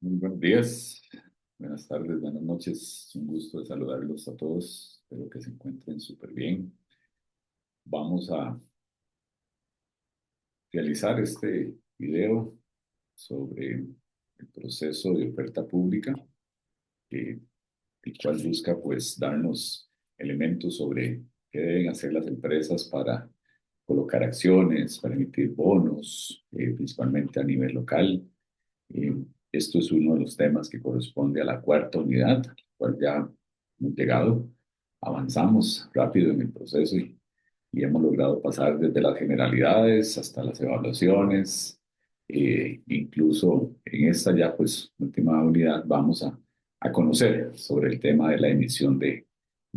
Muy buenos días, buenas tardes, buenas noches. Es un gusto de saludarlos a todos. Espero que se encuentren súper bien. Vamos a realizar este video sobre el proceso de oferta pública, eh, el cual busca pues darnos elementos sobre qué deben hacer las empresas para colocar acciones, para emitir bonos, principalmente a nivel local. Eh, Esto es uno de los temas que corresponde a la cuarta unidad, al cual ya hemos llegado, avanzamos rápido en el proceso y hemos logrado pasar desde las generalidades hasta las evaluaciones. Incluso en esta ya pues última unidad vamos a conocer sobre el tema de la emisión de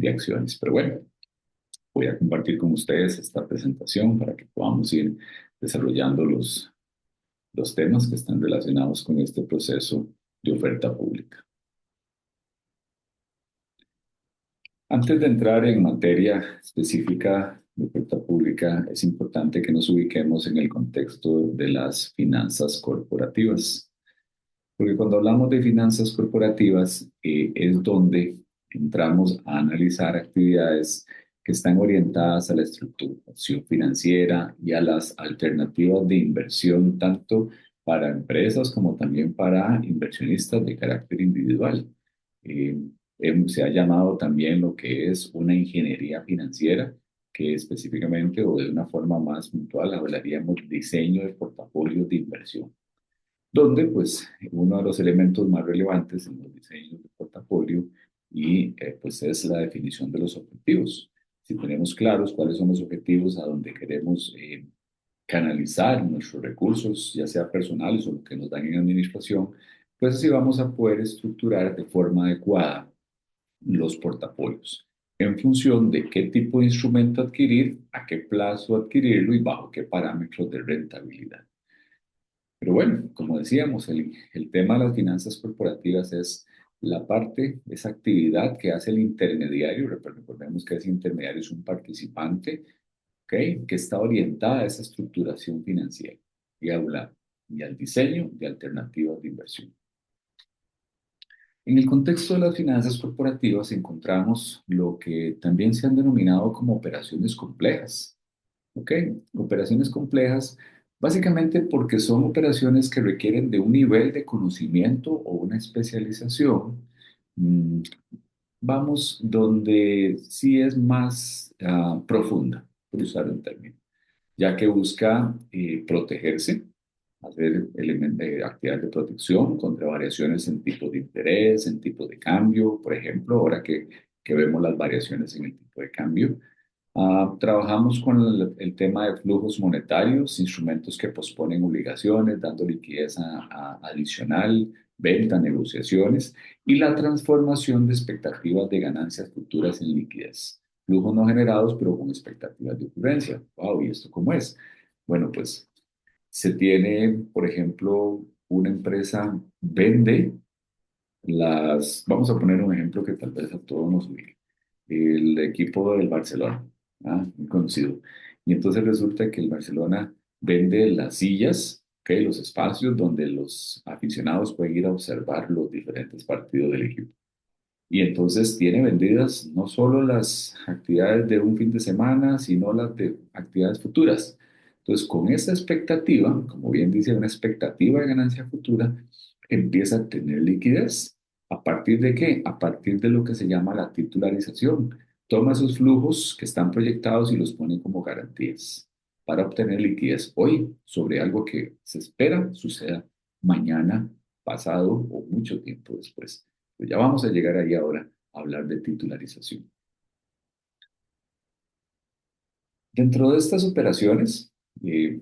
acciones. Pero bueno, voy a compartir con ustedes esta presentación para que podamos ir desarrollando los temas que están relacionados con este proceso de oferta pública. Antes de entrar en materia específica de oferta pública, es importante que nos ubiquemos en el contexto de las finanzas corporativas, porque cuando hablamos de finanzas corporativas es donde entramos a analizar actividades que están orientadas a la estructuración financiera y a las alternativas de inversión, tanto para empresas como también para inversionistas de carácter individual. Eh, Se ha llamado también lo que es una ingeniería financiera, que específicamente o de una forma más puntual hablaríamos de diseño de portafolios de inversión, donde pues uno de los elementos más relevantes en los diseños de portafolio pues es la definición de los objetivos. Si tenemos claros cuáles son los objetivos a donde queremos canalizar nuestros recursos, ya sea personales o lo que nos dan en administración, pues así vamos a poder estructurar de forma adecuada los portafolios en función de qué tipo de instrumento adquirir, a qué plazo adquirirlo y bajo qué parámetros de rentabilidad. Pero bueno, como decíamos, el tema de las finanzas corporativas es la parte, esa actividad que hace el intermediario. Recordemos que ese intermediario es un participante, ¿ok? Que está orientada a esa estructuración financiera y al diseño de alternativas de inversión. En el contexto de las finanzas corporativas encontramos lo que también se han denominado como operaciones complejas. ¿Ok? Operaciones complejas, básicamente porque son operaciones que requieren de un nivel de conocimiento o una especialización, mm, vamos, donde sí es más profunda, por usar un término, ya que busca protegerse, hacer actividades de protección contra variaciones en tipos de interés, en tipo de cambio, por ejemplo, ahora que vemos las variaciones en el tipo de cambio. Trabajamos con el tema de flujos monetarios, instrumentos que posponen obligaciones, dando liquidez adicional, venta, negociaciones y la transformación de expectativas de ganancias futuras en liquidez. Flujos no generados, pero con expectativas de ocurrencia. Wow, ¿y esto cómo es? Bueno, pues se tiene, por ejemplo, una empresa vende vamos a poner un ejemplo que tal vez a todos nos ubique. El equipo del Barcelona, muy conocido. Y entonces resulta que el Barcelona vende las sillas, ¿ok? Los espacios donde los aficionados pueden ir a observar los diferentes partidos del equipo. Y entonces tiene vendidas no solo las actividades de un fin de semana, sino las de actividades futuras. Entonces, con esa expectativa, como bien dice, una expectativa de ganancia futura, empieza a tener liquidez. ¿A partir de qué? A partir de lo que se llama la titularización. Toma esos flujos que están proyectados y los pone como garantías para obtener liquidez hoy sobre algo que se espera suceda mañana, pasado o mucho tiempo después. Pues ya vamos a llegar ahí ahora a hablar de titularización. Dentro de estas operaciones, eh,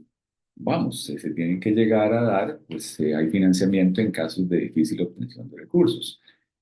vamos, se tienen que llegar a dar, pues hay financiamiento en casos de difícil obtención de recursos.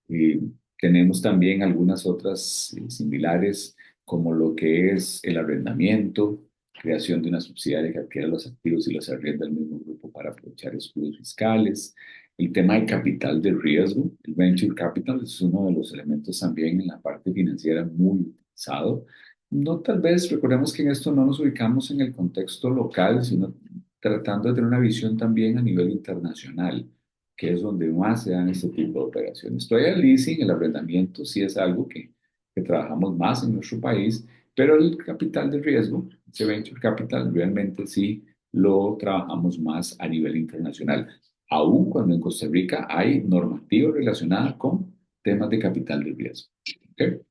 Eh, Tenemos también algunas otras similares, como lo que es el arrendamiento, creación de una subsidiaria que adquiera los activos y los arrienda al mismo grupo para aprovechar escudos fiscales. El tema de capital de riesgo, el venture capital, es uno de los elementos también en la parte financiera muy utilizado. No, tal vez recordemos que en esto no nos ubicamos en el contexto local, sino tratando de tener una visión también a nivel internacional. que es donde más se dan este tipo de operaciones. Todavía el leasing, el arrendamiento, sí es algo que trabajamos más en nuestro país, pero el capital de riesgo, ese venture capital, realmente sí lo trabajamos más a nivel internacional, aun cuando en Costa Rica hay normativa relacionada con temas de capital de riesgo. ¿Ok?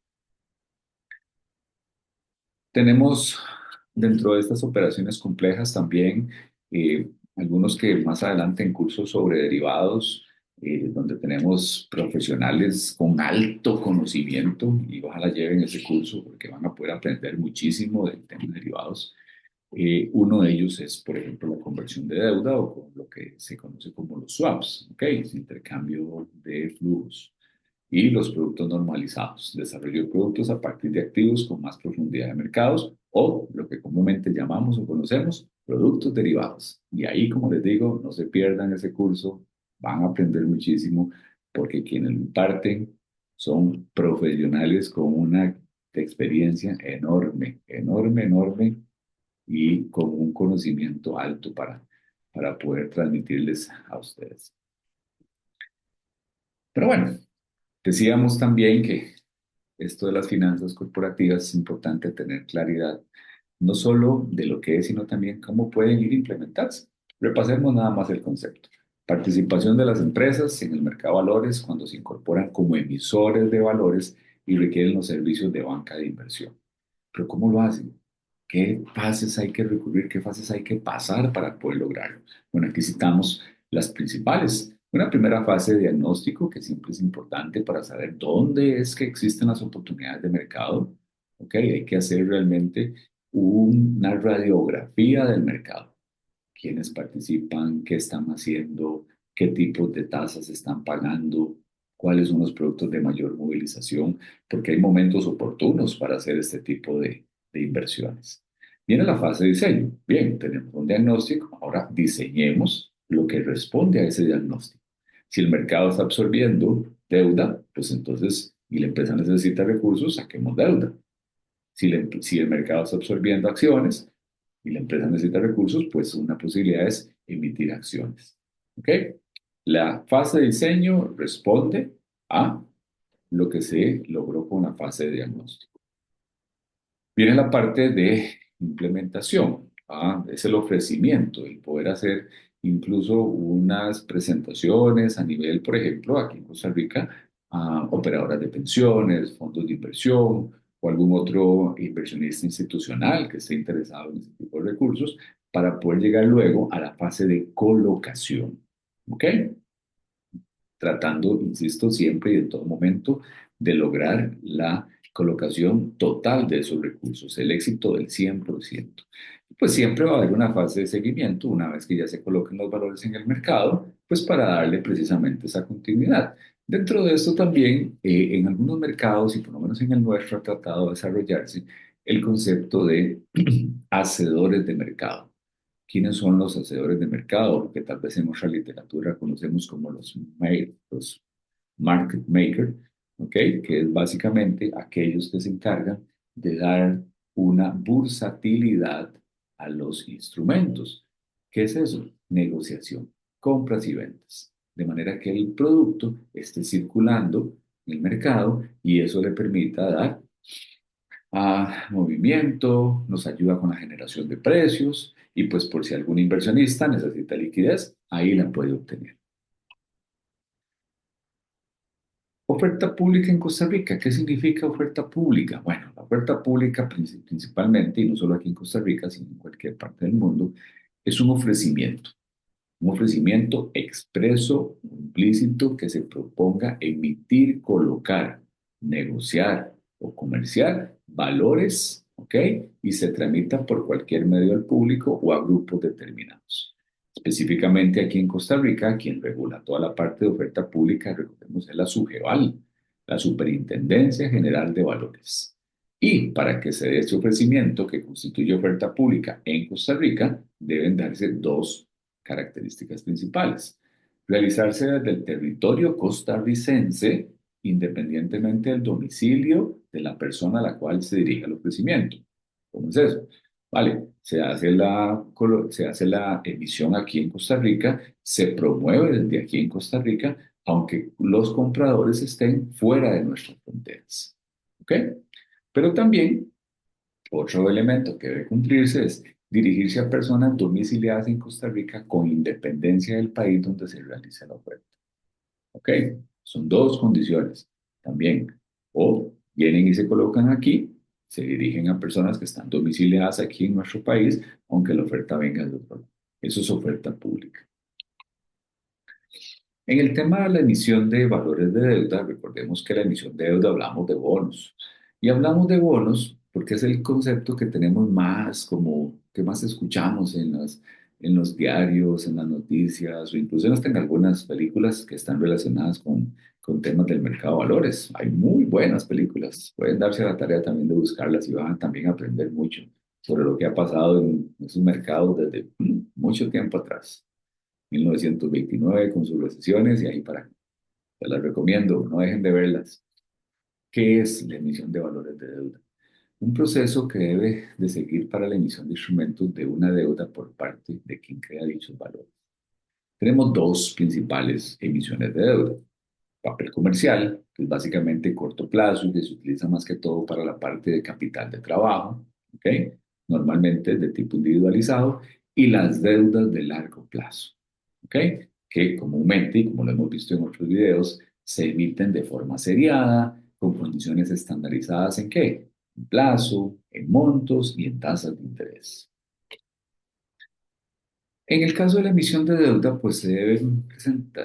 Tenemos dentro de estas operaciones complejas también algunos que más adelante en cursos sobre derivados, donde tenemos profesionales con alto conocimiento y ojalá lleven ese curso porque van a poder aprender muchísimo del tema de derivados. Uno de ellos es, por ejemplo, la conversión de deuda o con lo que se conoce como los swaps, ¿ok? Es intercambio de flujos y los productos normalizados, desarrollo de productos a partir de activos con más profundidad de mercados o lo que comúnmente llamamos o conocemos productos derivados. Y ahí, como les digo, no se pierdan ese curso, van a aprender muchísimo porque quienes lo imparten son profesionales con una experiencia enorme, enorme, enorme y con un conocimiento alto para poder transmitirles a ustedes. Pero bueno, decíamos también que esto de las finanzas corporativas es importante tener claridad, no solo de lo que es, sino también cómo pueden ir a implementarse. Repasemos nada más el concepto. Participación de las empresas en el mercado de valores cuando se incorporan como emisores de valores y requieren los servicios de banca de inversión. Pero ¿cómo lo hacen? ¿Qué fases hay que recurrir? ¿Qué fases hay que pasar para poder lograrlo? Bueno, aquí citamos las principales. Una primera fase de diagnóstico que siempre es importante para saber dónde es que existen las oportunidades de mercado. ¿Ok? Hay que hacer realmente una radiografía del mercado. ¿Quiénes participan? ¿Qué están haciendo? ¿Qué tipos de tasas están pagando? ¿Cuáles son los productos de mayor movilización? Porque hay momentos oportunos para hacer este tipo de inversiones. Viene la fase de diseño. Bien, tenemos un diagnóstico. Ahora diseñemos lo que responde a ese diagnóstico. Si el mercado está absorbiendo deuda, pues entonces, y la empresa necesita recursos, saquemos deuda. Si el mercado está absorbiendo acciones y la empresa necesita recursos, pues una posibilidad es emitir acciones. ¿Ok? La fase de diseño responde a lo que se logró con la fase de diagnóstico. Viene la parte de implementación. Es el ofrecimiento, el poder hacer incluso unas presentaciones a nivel, por ejemplo, aquí en Costa Rica, a operadoras de pensiones, fondos de inversión o algún otro inversionista institucional que esté interesado en este tipo de recursos para poder llegar luego a la fase de colocación. ¿Ok? Tratando, insisto, siempre y en todo momento de lograr la colocación total de esos recursos, el éxito del 100%. Pues siempre va a haber una fase de seguimiento una vez que ya se coloquen los valores en el mercado, pues para darle precisamente esa continuidad. Dentro de esto también, en algunos mercados, y por lo menos en el nuestro, ha tratado de desarrollarse el concepto de hacedores de mercado. ¿Quiénes son los hacedores de mercado? Lo que tal vez en nuestra literatura conocemos como los market maker, ¿ok? Que es básicamente aquellos que se encargan de dar una bursatilidad a los instrumentos. ¿Qué es eso? Negociación, compras y ventas. De manera que el producto esté circulando en el mercado y eso le permita dar movimiento, nos ayuda con la generación de precios y pues por si algún inversionista necesita liquidez, ahí la puede obtener. Oferta pública en Costa Rica. ¿Qué significa oferta pública? Bueno, la oferta pública principalmente, y no solo aquí en Costa Rica, sino en cualquier parte del mundo, es un ofrecimiento expreso, implícito, que se proponga emitir, colocar, negociar o comerciar valores, ¿ok? Y se tramita por cualquier medio al público o a grupos determinados. Específicamente aquí en Costa Rica, quien regula toda la parte de oferta pública, recordemos, es la SUGEVAL, la Superintendencia General de Valores. Y para que se dé este ofrecimiento que constituye oferta pública en Costa Rica, deben darse dos características principales. Realizarse desde el territorio costarricense, independientemente del domicilio de la persona a la cual se dirige el ofrecimiento. ¿Cómo es eso? Vale, se hace la emisión aquí en Costa Rica, se promueve desde aquí en Costa Rica, aunque los compradores estén fuera de nuestras fronteras. ¿Ok? Pero también otro elemento que debe cumplirse es dirigirse a personas domiciliadas en Costa Rica con independencia del país donde se realice la oferta. ¿Ok? Son dos condiciones. También, o vienen y se colocan aquí, se dirigen a personas que están domiciliadas aquí en nuestro país, aunque la oferta venga de otro lado. Eso es oferta pública. En el tema de la emisión de valores de deuda, recordemos que la emisión de deuda hablamos de bonos. Y hablamos de bonos porque es el concepto que tenemos más, como que más escuchamos en los diarios, en las noticias, o incluso hasta en algunas películas que están relacionadas con temas del mercado de valores. Hay muy buenas películas. Pueden darse la tarea también de buscarlas y van a también a aprender mucho sobre lo que ha pasado en esos mercados desde mucho tiempo atrás. 1929 con sus recesiones y ahí para acá. Se las recomiendo, no dejen de verlas. ¿Qué es la emisión de valores de deuda? Un proceso que debe de seguir para la emisión de instrumentos de una deuda por parte de quien crea dichos valores. Tenemos dos principales emisiones de deuda. Papel comercial, que es básicamente corto plazo y que se utiliza más que todo para la parte de capital de trabajo, ¿ok? Normalmente es de tipo individualizado, y las deudas de largo plazo, ¿ok? Que comúnmente, y como lo hemos visto en otros videos, se emiten de forma seriada, con condiciones estandarizadas en qué? En plazo, en montos y en tasas de interés. En el caso de la emisión de deuda, pues se deben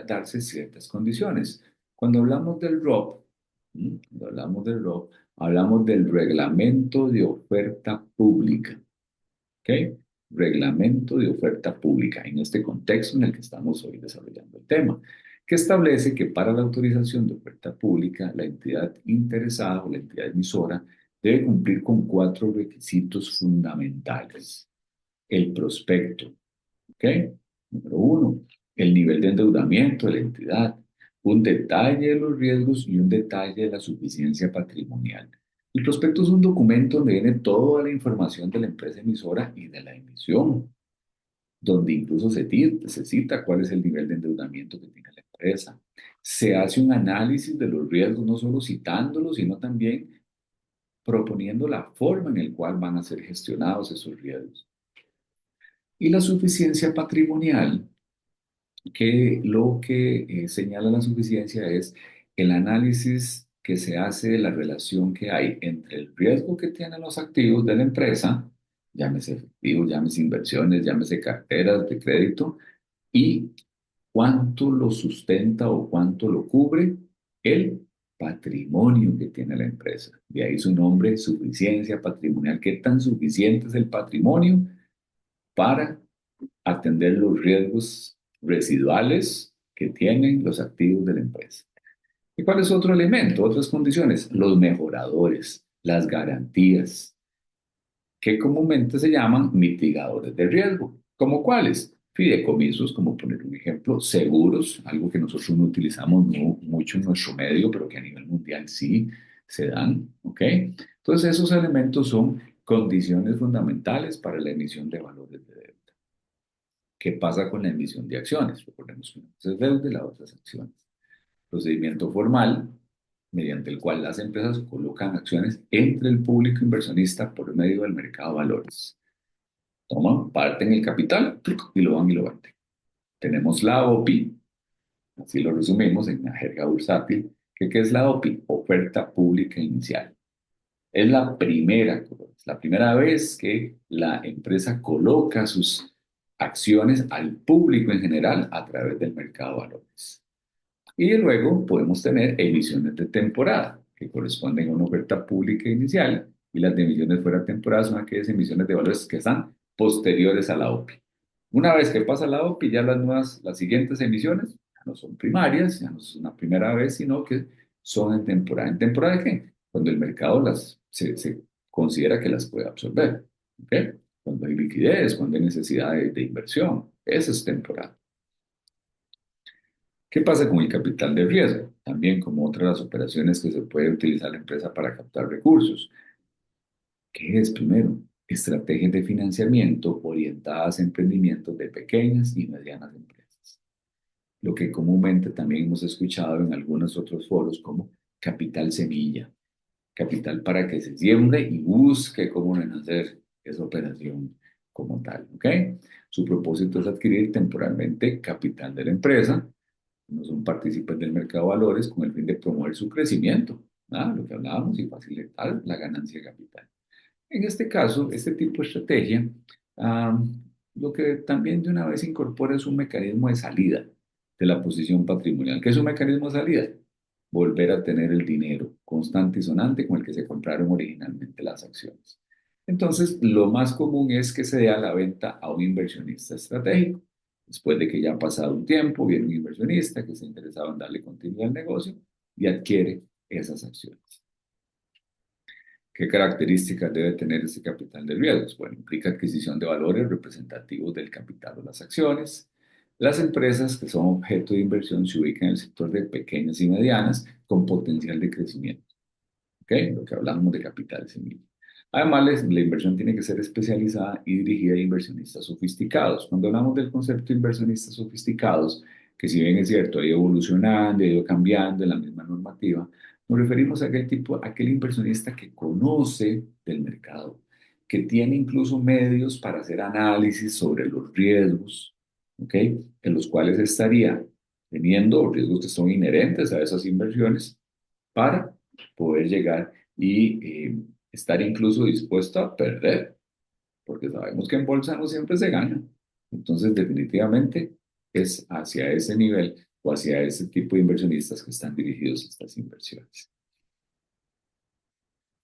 darse ciertas condiciones. Cuando hablamos del ROP, cuando hablamos del ROP, hablamos del Reglamento de Oferta Pública, ¿ok? Reglamento de Oferta Pública, en este contexto en el que estamos hoy desarrollando el tema, que establece que para la autorización de oferta pública, la entidad interesada o la entidad emisora debe cumplir con cuatro requisitos fundamentales. El prospecto, ¿ok? Número uno, el nivel de endeudamiento de la entidad, un detalle de los riesgos y un detalle de la suficiencia patrimonial. El prospecto es un documento donde viene toda la información de la empresa emisora y de la emisión, donde incluso se cita cuál es el nivel de endeudamiento que tiene la empresa. Se hace un análisis de los riesgos, no solo citándolos, sino también proponiendo la forma en la cual van a ser gestionados esos riesgos. Y la suficiencia patrimonial, que lo que señala la suficiencia es el análisis que se hace de la relación que hay entre el riesgo que tienen los activos de la empresa, llámese efectivos, llámese inversiones, llámese carteras de crédito, y cuánto lo sustenta o cuánto lo cubre el patrimonio que tiene la empresa. De ahí su nombre, suficiencia patrimonial. ¿Qué tan suficiente es el patrimonio para atender los riesgos residuales que tienen los activos de la empresa? ¿Y cuál es otro elemento, otras condiciones? Los mejoradores, las garantías, que comúnmente se llaman mitigadores de riesgo. ¿Como cuáles? Fideicomisos, como poner un ejemplo, seguros, algo que nosotros no utilizamos mucho en nuestro medio, pero que a nivel mundial sí se dan, ¿ok? Entonces esos elementos son condiciones fundamentales para la emisión de valores de deuda. ¿Qué pasa con la emisión de acciones? Recordemos que una cosa es deuda y la otra es acciones. Procedimiento formal mediante el cual las empresas colocan acciones entre el público inversionista por medio del mercado de valores. Toman parte en el capital y lo van y lo venden. Tenemos la OPI, así lo resumimos en la jerga bursátil. ¿Qué es la OPI? Oferta pública inicial. Es la primera vez que la empresa coloca sus acciones al público en general a través del mercado de valores. Y luego podemos tener emisiones de temporada, que corresponden a una oferta pública inicial, y las de emisiones fuera de temporada son aquellas emisiones de valores que están posteriores a la OPI. Una vez que pasa la OPI, ya las siguientes emisiones ya no son primarias, ya no es una primera vez, sino que son en temporada. ¿En temporada de qué? Cuando el mercado se considera que las puede absorber. ¿Ok? Cuando hay liquidez, cuando hay necesidad de inversión. Esa es temporada. ¿Qué pasa con el capital de riesgo? También como otras de las operaciones que se puede utilizar la empresa para captar recursos. ¿Qué es primero? estrategias de financiamiento orientadas a emprendimientos de pequeñas y medianas empresas. Lo que comúnmente también hemos escuchado en algunos otros foros como capital semilla, capital para que se siembre y busque cómo renacer esa operación como tal, ¿ok? Su propósito es adquirir temporalmente capital de la empresa, no son partícipes del mercado de valores con el fin de promover su crecimiento, ¿ah? Lo que hablábamos, y facilitar la ganancia de capital. En este caso, este tipo de estrategia, ah, lo que también de una vez incorpora es un mecanismo de salida de la posición patrimonial. ¿Qué es un mecanismo de salida? Volver a tener el dinero constante y sonante con el que se compraron originalmente las acciones. Entonces, lo más común es que se dé a la venta a un inversionista estratégico. Después de que ya ha pasado un tiempo, viene un inversionista que se interesado en darle continuidad al negocio y adquiere esas acciones. ¿Qué características debe tener ese capital de riesgos? Bueno, implica adquisición de valores representativos del capital o las acciones. Las empresas que son objeto de inversión se ubican en el sector de pequeñas y medianas con potencial de crecimiento. ¿Ok? Lo que hablamos de capital semilla. Además, la inversión tiene que ser especializada y dirigida a inversionistas sofisticados. Cuando hablamos del concepto de inversionistas sofisticados, que si bien es cierto, ha ido evolucionando, ha ido cambiando en la misma normativa, nos referimos a aquel tipo, a aquel inversionista que conoce del mercado, que tiene incluso medios para hacer análisis sobre los riesgos, ¿ok? En los cuales estaría teniendo riesgos que son inherentes a esas inversiones para poder llegar y estar incluso dispuesto a perder, porque sabemos que en bolsa no siempre se gana. Entonces, definitivamente es hacia ese nivel o hacia ese tipo de inversionistas que están dirigidos estas inversiones.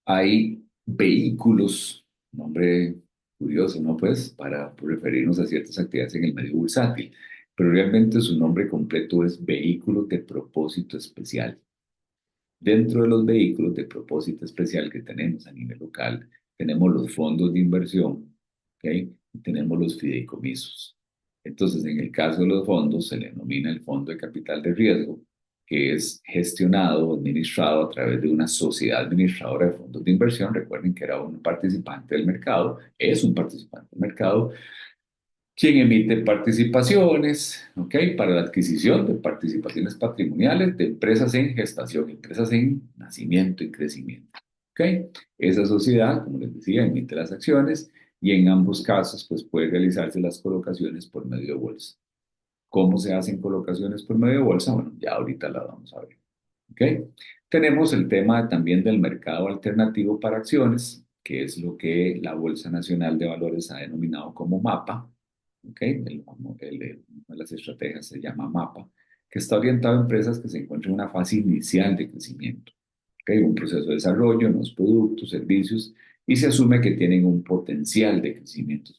Hay vehículos, nombre curioso, ¿no? Pues para referirnos a ciertas actividades en el medio bursátil, pero realmente su nombre completo es vehículos de propósito especial. Dentro de los vehículos de propósito especial que tenemos a nivel local, tenemos los fondos de inversión, ¿ok? Y tenemos los fideicomisos. Entonces, en el caso de los fondos, se le denomina el fondo de capital de riesgo, que es gestionado o administrado a través de una sociedad administradora de fondos de inversión. Recuerden que era un participante del mercado, es un participante del mercado, quien emite participaciones, ¿ok? Para la adquisición de participaciones patrimoniales de empresas en gestación, empresas en nacimiento y crecimiento, ¿ok? Esa sociedad, como les decía, emite las acciones y en ambos casos, pues puede realizarse las colocaciones por medio de bolsa. ¿Cómo se hacen colocaciones por medio de bolsa? Bueno, ya ahorita la vamos a ver, ¿ok? Tenemos el tema también del mercado alternativo para acciones, que es lo que la Bolsa Nacional de Valores ha denominado como MAPA, ¿ok? Una de las estrategias se llama MAPA, que está orientado a empresas que se encuentran en una fase inicial de crecimiento, ¿ok? Un proceso de desarrollo, nuevos productos, servicios, y se asume que tienen un potencial de crecimiento,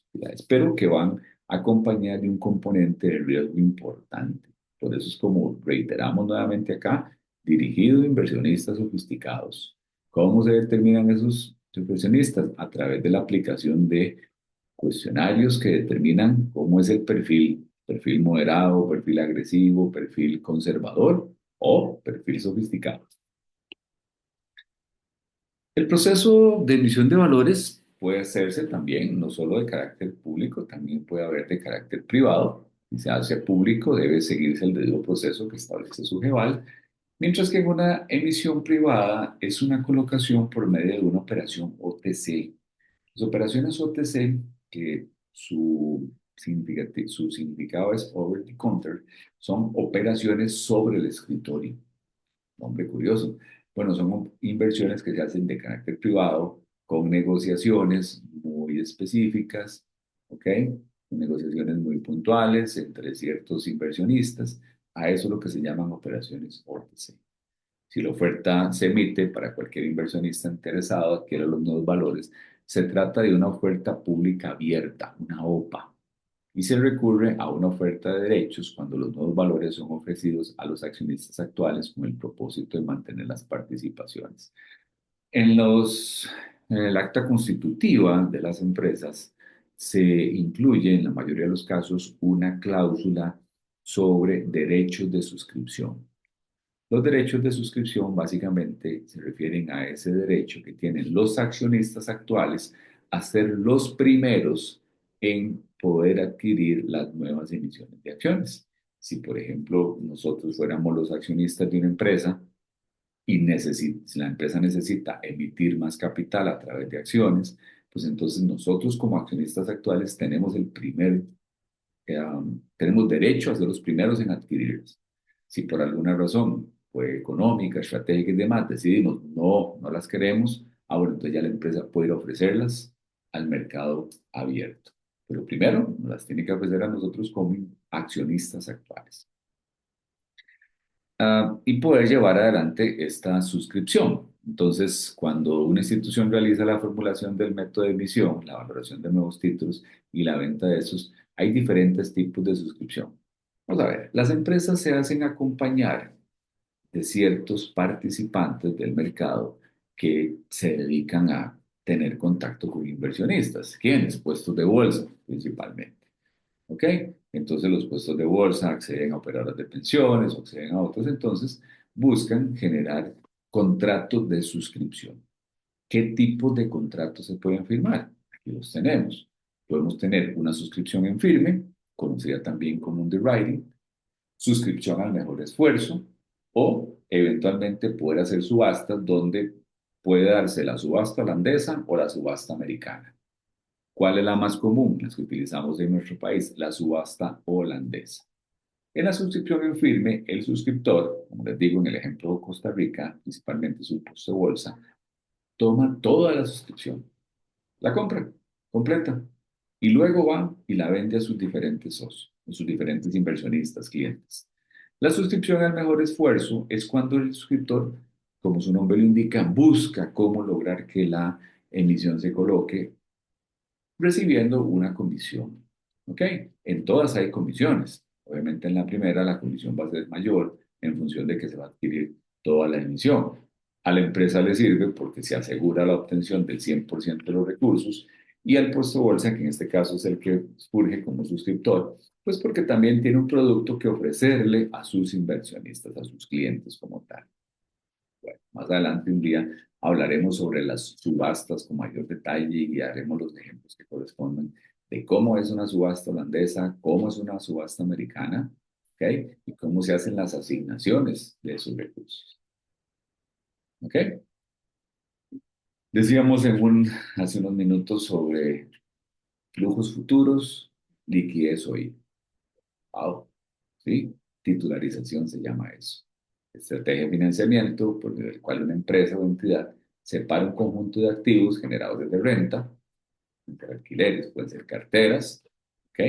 pero que van acompañadas de un componente de riesgo importante. Por eso es como reiteramos nuevamente acá, dirigido a inversionistas sofisticados. ¿Cómo se determinan esos inversionistas? A través de la aplicación de cuestionarios que determinan cómo es el perfil moderado, perfil agresivo, perfil conservador o perfil sofisticado. El proceso de emisión de valores puede hacerse también, no solo de carácter público, también puede haber de carácter privado. Si se hace público, debe seguirse el debido proceso que establece su GEVAL, mientras que en una emisión privada es una colocación por medio de una operación OTC. Las operaciones OTC, que su significado es over the counter, son operaciones sobre el escritorio. Nombre curioso. Bueno, son inversiones que se hacen de carácter privado, con negociaciones muy específicas, ¿ok? Negociaciones muy puntuales entre ciertos inversionistas. A eso es lo que se llaman operaciones OTC. Si la oferta se emite para cualquier inversionista interesado, adquiere los nuevos valores, se trata de una oferta pública abierta, una OPA, y se recurre a una oferta de derechos cuando los nuevos valores son ofrecidos a los accionistas actuales con el propósito de mantener las participaciones. En el acta constitutiva de las empresas se incluye en la mayoría de los casos una cláusula sobre derechos de suscripción. Los derechos de suscripción básicamente se refieren a ese derecho que tienen los accionistas actuales a ser los primeros en poder adquirir las nuevas emisiones de acciones. Si, por ejemplo, nosotros fuéramos los accionistas de una empresa y si la empresa necesita emitir más capital a través de acciones, pues entonces nosotros como accionistas actuales tenemos derecho a ser los primeros en adquirirlas. Si por alguna razón, pues económica, estratégica y demás, decidimos no las queremos, ahora entonces ya la empresa puede ir a ofrecerlas al mercado abierto. Pero primero nos las tiene que ofrecer a nosotros como accionistas actuales. Y poder llevar adelante esta suscripción. Entonces, cuando una institución realiza la formulación del método de emisión, la valoración de nuevos títulos y la venta de esos, hay diferentes tipos de suscripción. Vamos a ver, las empresas se hacen acompañar de ciertos participantes del mercado que se dedican a tener contacto con inversionistas. ¿Quiénes? Puestos de bolsa, principalmente. ¿Ok? Entonces los puestos de bolsa acceden a operadoras de pensiones o acceden a otros, entonces buscan generar contratos de suscripción. ¿Qué tipos de contratos se pueden firmar? Aquí los tenemos. Podemos tener una suscripción en firme, conocida también como underwriting, suscripción al mejor esfuerzo o eventualmente poder hacer subastas donde puede darse la subasta holandesa o la subasta americana. ¿Cuál es la más común? Las que utilizamos en nuestro país, la subasta holandesa. En la suscripción en firme, el suscriptor, como les digo en el ejemplo de Costa Rica, principalmente su puesto de bolsa, toma toda la suscripción, la compra completa y luego va y la vende a sus diferentes socios, a sus diferentes inversionistas, clientes. La suscripción al mejor esfuerzo es cuando el suscriptor, como su nombre lo indica, busca cómo lograr que la emisión se coloque recibiendo una comisión. ¿Ok? En todas hay comisiones. Obviamente en la primera la comisión va a ser mayor en función de que se va a adquirir toda la emisión. A la empresa le sirve porque se asegura la obtención del 100% de los recursos y al puesto de bolsa, que en este caso es el que surge como suscriptor, pues porque también tiene un producto que ofrecerle a sus inversionistas, a sus clientes como tal. Bueno, más adelante un día hablaremos sobre las subastas con mayor detalle y haremos los ejemplos que corresponden de cómo es una subasta holandesa, cómo es una subasta americana, ¿ok? Y cómo se hacen las asignaciones de esos recursos, ¿ok? Decíamos hace unos minutos sobre flujos futuros, liquidez hoy. Wow, ¿sí? Titularización se llama eso. Estrategia de financiamiento por el cual una empresa o entidad separa un conjunto de activos generadores de renta, entre alquileres, pueden ser carteras, ¿ok?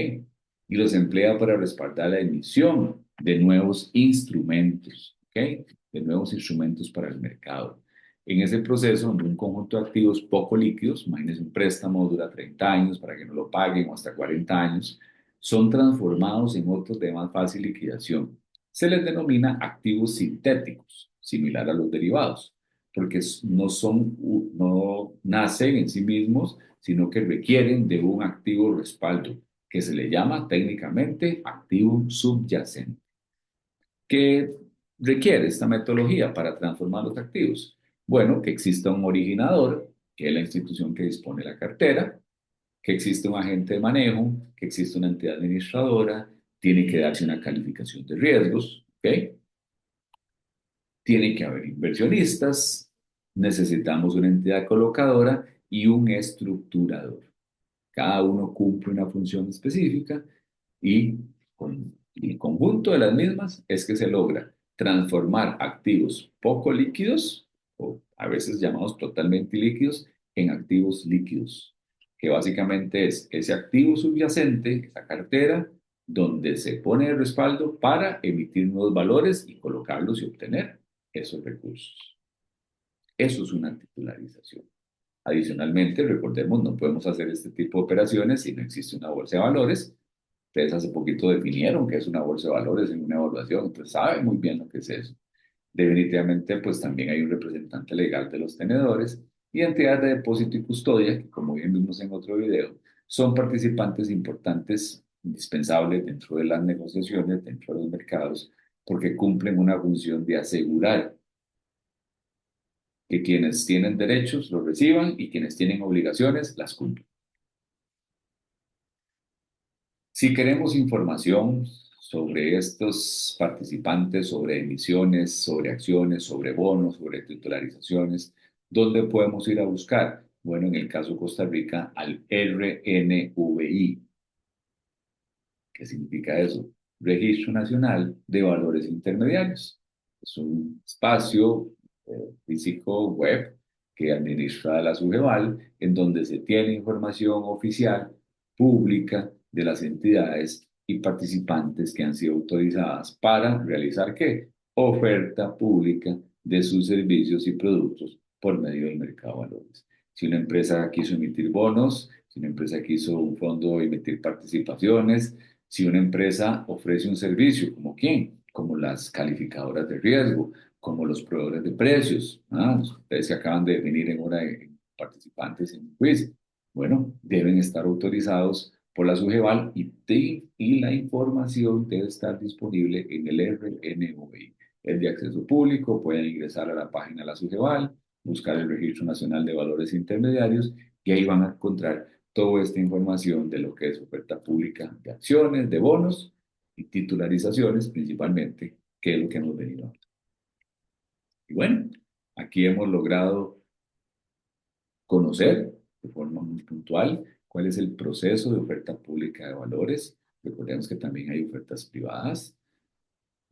Y los emplea para respaldar la emisión de nuevos instrumentos, ¿ok? De nuevos instrumentos para el mercado. En ese proceso, donde un conjunto de activos poco líquidos, imagínense un préstamo dura 30 años para que no lo paguen o hasta 40 años, son transformados en otros de más fácil liquidación. Se les denomina activos sintéticos, similar a los derivados, porque no nacen en sí mismos, sino que requieren de un activo respaldo, que se le llama técnicamente activo subyacente. ¿Qué requiere esta metodología para transformar los activos? Bueno, que exista un originador, que es la institución que dispone la cartera, que existe un agente de manejo, que existe una entidad administradora, tiene que darse una calificación de riesgos, ¿ok? Tiene que haber inversionistas, necesitamos una entidad colocadora y un estructurador. Cada uno cumple una función específica y con el conjunto de las mismas es que se logra transformar activos poco líquidos, o a veces llamados totalmente líquidos, en activos líquidos, que básicamente es ese activo subyacente, esa cartera, donde se pone el respaldo para emitir nuevos valores y colocarlos y obtener esos recursos. Eso es una titularización. Adicionalmente, recordemos, no podemos hacer este tipo de operaciones si no existe una bolsa de valores. Ustedes hace poquito definieron qué es una bolsa de valores en una evaluación, entonces saben muy bien lo que es eso. Definitivamente, pues también hay un representante legal de los tenedores y entidades de depósito y custodia, que como bien vimos en otro video, son participantes importantes, indispensables dentro de las negociaciones, dentro de los mercados, porque cumplen una función de asegurar que quienes tienen derechos los reciban y quienes tienen obligaciones las cumplan. Si queremos información sobre estos participantes, sobre emisiones, sobre acciones, sobre bonos, sobre titularizaciones, ¿dónde podemos ir a buscar? Bueno, en el caso Costa Rica, al RNVI. ¿Qué significa eso? Registro Nacional de Valores Intermediarios. Es un espacio físico web que administra la SUGEVAL, en donde se tiene información oficial, pública, de las entidades y participantes que han sido autorizadas para realizar ¿qué? Oferta pública de sus servicios y productos por medio del mercado de valores. Si una empresa quiso emitir bonos, si una empresa quiso un fondo emitir participaciones, si una empresa ofrece un servicio, ¿como quién? Como las calificadoras de riesgo, como los proveedores de precios, ustedes que acaban de venir en hora de participantes en el quiz, bueno, deben estar autorizados por la SUGEVAL y la información debe estar disponible en el RNVI. Es de acceso público, pueden ingresar a la página de la SUGEVAL, buscar el Registro Nacional de Valores Intermediarios y ahí van a encontrar toda esta información de lo que es oferta pública de acciones, de bonos y titularizaciones principalmente, que es lo que hemos venido. Y bueno, aquí hemos logrado conocer de forma muy puntual cuál es el proceso de oferta pública de valores. Recordemos que también hay ofertas privadas.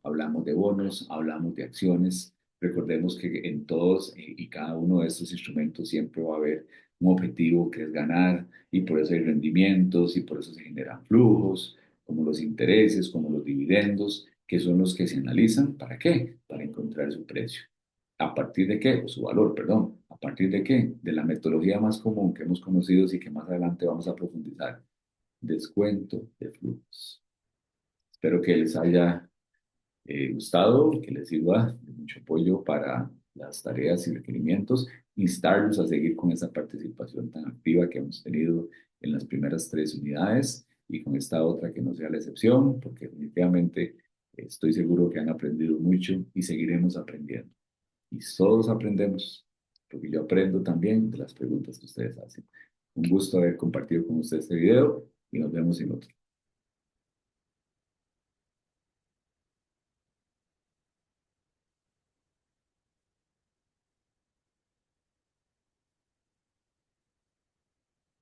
Hablamos de bonos, hablamos de acciones. Recordemos que en todos y cada uno de estos instrumentos siempre va a haber un objetivo que es ganar y por eso hay rendimientos y por eso se generan flujos, como los intereses, como los dividendos, que son los que se analizan. ¿Para qué? Para encontrar su precio. ¿A partir de qué? O su valor, perdón. ¿A partir de qué? De la metodología más común que hemos conocido y que más adelante vamos a profundizar. Descuento de flujos. Espero que les haya gustado, que les sirva de mucho apoyo para las tareas y requerimientos, instarlos a seguir con esa participación tan activa que hemos tenido en las primeras tres unidades y con esta otra que no sea la excepción, porque definitivamente estoy seguro que han aprendido mucho y seguiremos aprendiendo. Y todos aprendemos, porque yo aprendo también de las preguntas que ustedes hacen. Un gusto haber compartido con ustedes este video y nos vemos en otro.